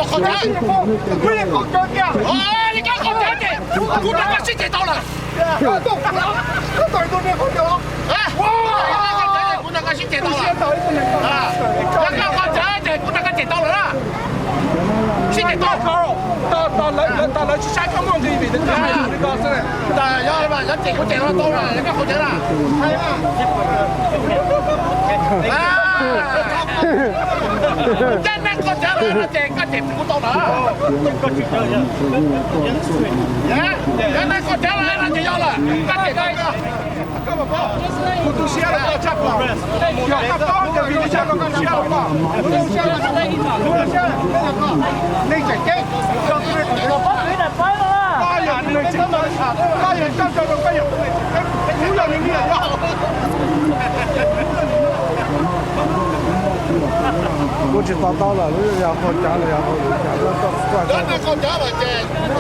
我口罩，我也口罩掉。哦，你讲口罩的，我那个是捡到了。我都不了，我等多年口罩了。哎，哇，我那个是捡到了。啊，那个口罩的，我那个捡到了啦。是捡到。到了下个梦这边的，那个是的，但要嘛，要捡我捡到多了，那个口罩啦。哎呀。真係個仔啦，正個正好多啦。真係個仔啦，那就要了，那就那个。我都写了个差不多，要他帮着比你写了个写了嘛，我都写了，那个，我帮你来拍了啦。八人你真係八人真係不要，不要你要。我去找到了，然后加了，然后那口罩了，这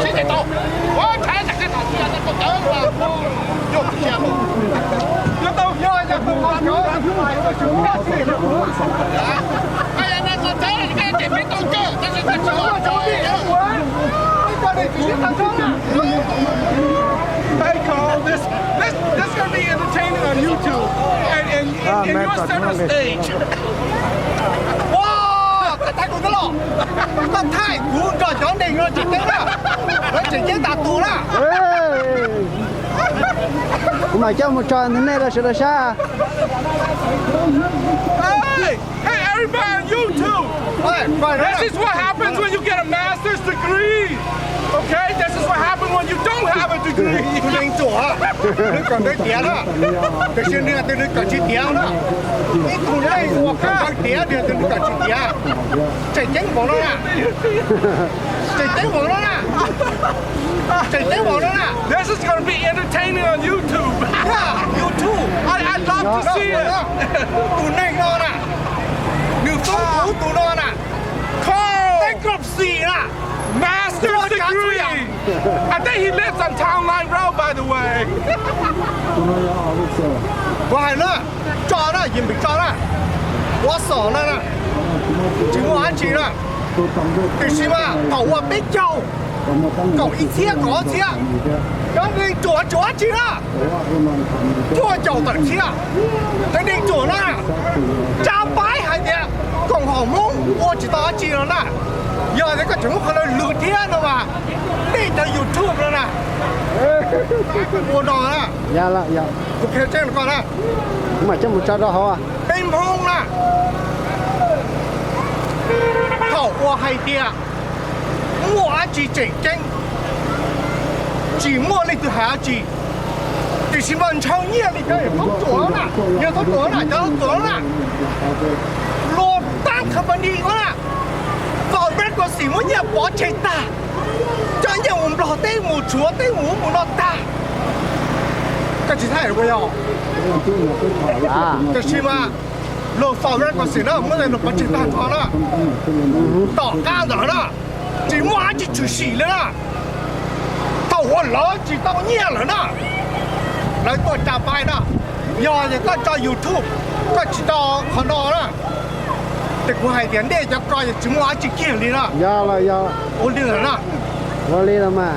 谁在刀？我看这个东西，那口罩了，又不见了。要刀，要口罩，哎呀，那口罩，你看这边都够，但是这口罩This gonna be entertaining on YouTube and your center stage. 太古的了，那太古这讲那个就对了，我直接打赌了。我买这么长的那个是的啥？Hey, everybody on YouTube! This is what happens when you get a master's degree. Okay, this is what happens when you don't have a degree. 你做啊，你讲得对了，这些人都你讲起对了。你从来我讲对的，都你讲起对，这真忘了啦，这真忘了啦，这真忘了啦。This is going to be entertaining on YouTube. Yeah, YouTube. I'd love to see it. 赌那个啦，你中途赌那啦，bankruptcy 啦。Master's degree! I think he lives on Town Line Road, by the way. 完了，抓了也没抓了，我扫了呢，就完结了。但是嘛，我没交，搞一天搞钱，让你做去了，做交的钱，让你做了，加白还的，刚好梦我知道结了呢。要那个怎么可能露天的嘛？那叫 YouTube 了呢。我懂了。要了要。我看这个了。我买这么找着好啊。被蒙了。好，我还爹，我是正经，寂寞你都还是，就是文昌夜你可以不做了，要不做了就做了，落单可不你了。Robert có xỉu muốn nhà bỏ chạy ta cho nhà mình lọt tay một chúa tay một lọt ta cái gì thay rồi không cái gì mà lọt Robert có xỉu đó mới là lọt bỏ chạy ta thôi đó tỏ ca rồi đó chỉ mua chỉ chủ xỉ nữa tao hoa lỡ chỉ tao nhẹ rồi đó lấy tôi trả bài đó giờ thì có cho YouTube có chỉ tao còn đó đóแต่กูให้เดียนได้จะกลายจะจิ้มว่าจะเกี่ยวเลยนะยาละยาโอ้เดือดนะว่าเลยละมา